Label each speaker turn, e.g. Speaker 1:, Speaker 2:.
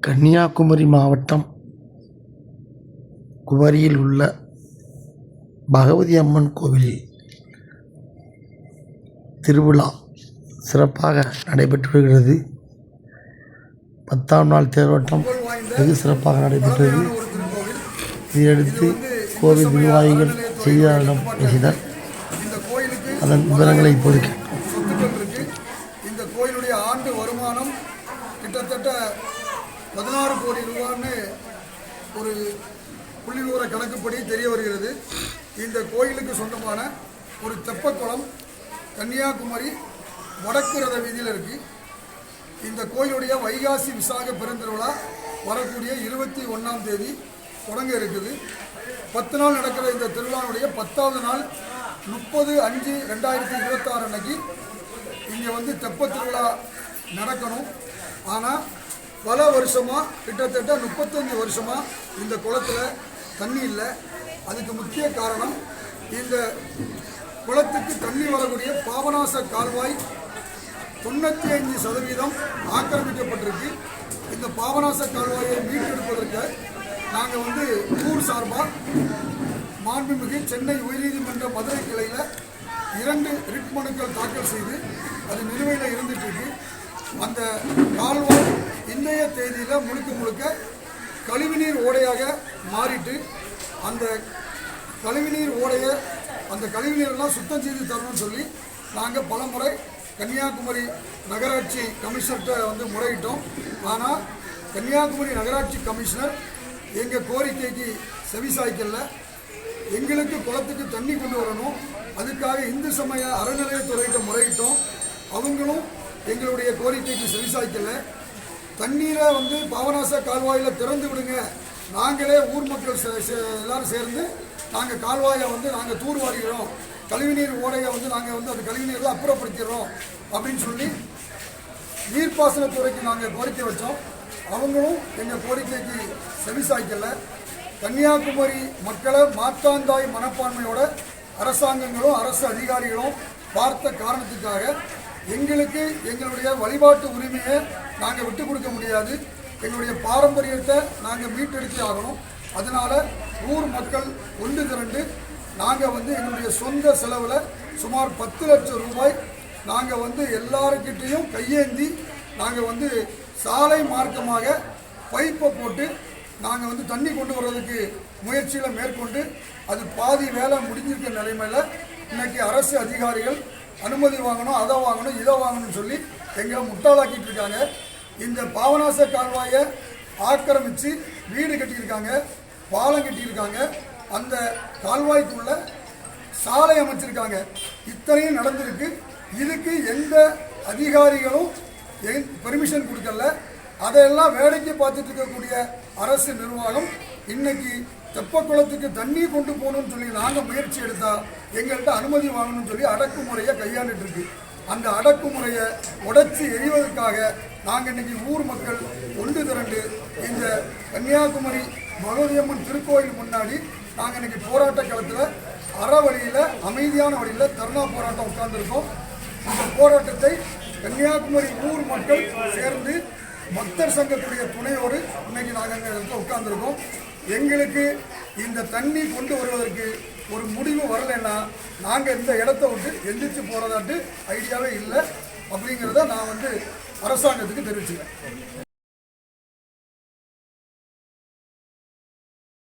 Speaker 1: கன்னியாகுமரி மாவட்டம் குமரியில் உள்ள பகவதி அம்மன் கோவிலில் திருவிழா சிறப்பாக நடைபெற்று வருகிறது. 10ஆம் நாள் தேரோட்டம் வெகு சிறப்பாக நடைபெற்றது. இதையடுத்து கோவில் நிர்வாகிகள் செய்தியாளர்களிடம் பேசினர். அதன் விவரங்களை இப்போது கேட்போம்.
Speaker 2: இந்த கோயிலுடைய ஆண்டு வருமானம் கிட்டத்தட்ட 16 கோடி ரூபான்னு ஒரு புள்ளிவிவர கணக்குப்படி தெரிய வருகிறது. இந்த கோயிலுக்கு சொந்தமான ஒரு தெப்பக்குளம் கன்னியாகுமரி வடக்கு ரத வீதியில் இருக்கு. இந்த கோயிலுடைய வைகாசி விசாக பெருந்திருவிழா வரக்கூடிய 21ஆம் தேதி தொடங்க இருக்குது. 10 நாள் நடக்கிற இந்த திருவிழாவுடைய 10வது நாள் 30/5/2026 அன்னைக்கு இங்கே தெப்ப திருவிழா நடக்கணும். ஆனால் பல வருஷமாக கிட்டத்தட்ட 35 வருஷமாக இந்த குளத்தில் தண்ணி இல்லை. அதுக்கு முக்கிய காரணம் இந்த குளத்துக்கு தண்ணி வரக்கூடிய பாபநாச கால்வாய் 95% ஆக்கிரமிக்கப்பட்டிருக்கு. இந்த பாபநாச கால்வாயை மீட்டெடுப்பதற்கு நாங்கள் ஊர் சார்பாக மாண்புமிகு சென்னை உயர்நீதிமன்ற மதுரை கிளையில் 2 ரிட் மனுக்கள் தாக்கல் செய்து அது நிலுவையில் இருந்துட்டு இருக்கு. அந்த கால்வாய் இன்றைய தேதியில் முழுக்க கழிவுநீர் ஓடையாக மாறிட்டு அந்த கழிவுநீர் ஓடையை அந்த கழிவுநீரெல்லாம் சுத்தம் செய்து தரணும்னு சொல்லி நாங்கள் பல முறை கன்னியாகுமரி நகராட்சி கமிஷனர்கிட்ட முறையிட்டோம். ஆனால் கன்னியாகுமரி நகராட்சி கமிஷனர் எங்கள் கோரிக்கைக்கு செவிசாய்க்கல. எங்களுக்கு குளத்துக்கு தண்ணி கொண்டு வரணும், அதுக்காக இந்து சமய அறநிலையத்துறையிட்ட முறையிட்டோம். அவங்களும் எங்களுடைய கோரிக்கைக்கு செவிசாய்க்கல. தண்ணீரை பாபநாச கால்வாயில் திறந்து விடுங்க, நாங்களே ஊர் மக்கள் எல்லாரும் சேர்ந்து நாங்கள் கால்வாயை நாங்கள் தூர்வாரிக்கிறோம், கழிவுநீர் ஓடையை நாங்கள் அந்த கழிவுநீரில் அப்புறப்படுத்திடுறோம் அப்படின்னு சொல்லி நீர்ப்பாசனத்துறைக்கு நாங்கள் கோரிக்கை வச்சோம். அவங்களும் எங்கள் கோரிக்கைக்கு செவிசாய்க்கல. கன்னியாகுமரி மக்களை மாற்றாந்தாய் மனப்பான்மையோட அரசாங்கங்களும் அரசு அதிகாரிகளும் பார்த்த காரணத்துக்காக எங்களுக்கு எங்களுடைய வழிபாட்டு உரிமையை நாங்கள் விட்டு கொடுக்க முடியாது. எங்களுடைய பாரம்பரியத்தை நாங்கள் மீட்டெடுத்து ஆகணும். அதனால் ஊர் மக்கள் ஒன்று திரண்டு நாங்கள் எங்களுடைய சொந்த செலவில் சுமார் 10 லட்சம் ரூபாய் நாங்கள் எல்லாருக்கிட்டையும் கையேந்தி நாங்கள் சாலை மார்க்கமாக பைப்பை போட்டு நாங்கள் தண்ணி கொண்டு வர்றதுக்கு முயற்சியில் மேற்கொண்டு அது பாதி வேலை முடிஞ்சிருக்க நிலைமையில் இன்னைக்கு அரசு அதிகாரிகள் அனுமதி வாங்கணும், அதை வாங்கணும், இதை வாங்கணும்னு சொல்லி எங்களை முட்டாளாக்கிட்டு இருக்காங்க. இந்த பாபநாச கால்வாயை ஆக்கிரமித்து வீடு கட்டியிருக்காங்க, பாலம் கட்டியிருக்காங்க, அந்த கால்வாய்க்குள்ள சாலை அமைச்சிருக்காங்க. இத்தனையும் நடந்திருக்கு. இதுக்கு எந்த அதிகாரிகளும் பெர்மிஷன் கொடுக்கல. அதையெல்லாம் வேடிக்கை பார்த்துட்டு இருக்கக்கூடிய அரசு நிர்வாகம் இன்னைக்கு தெப்பக்குளத்துக்கு தண்ணி கொண்டு போகணும்னு சொல்லி நாங்கள் முயற்சி எடுத்தால் எங்கள்கிட்ட அனுமதி வாங்கணும்னு சொல்லி அடக்குமுறையை கையாண்டுட்டு இருக்கு. அந்த அடக்குமுறையை உடைச்சி எறிவதற்காக நாங்கள் இன்னைக்கு ஊர் மக்கள் ஒன்று திரண்டு இந்த கன்னியாகுமரி பகவதி அம்மன் திருக்கோயில் முன்னாடி நாங்கள் இன்னைக்கு போராட்ட களத்தில் அறவழியில் அமைதியான வழியில் தர்ணா போராட்டம் உட்கார்ந்துருக்கோம். இந்த போராட்டத்தை கன்னியாகுமரி ஊர் மக்கள் சேர்ந்து பக்தர் சங்கத்துடைய துணையோடு இன்னைக்கு நாங்கள் உட்கார்ந்துருக்கோம். எங்களுக்கு இந்த தண்ணி கொண்டு வருவதற்கு ஒரு முடிவு வரலைன்னா நாங்கள் இந்த இடத்த விட்டு எந்திரிச்சு போகிறதாட்டு ஐடியாவே இல்லை அப்படிங்கிறத நான் அரசாங்கத்துக்கு தெரிவிச்சுக்கிறேன்.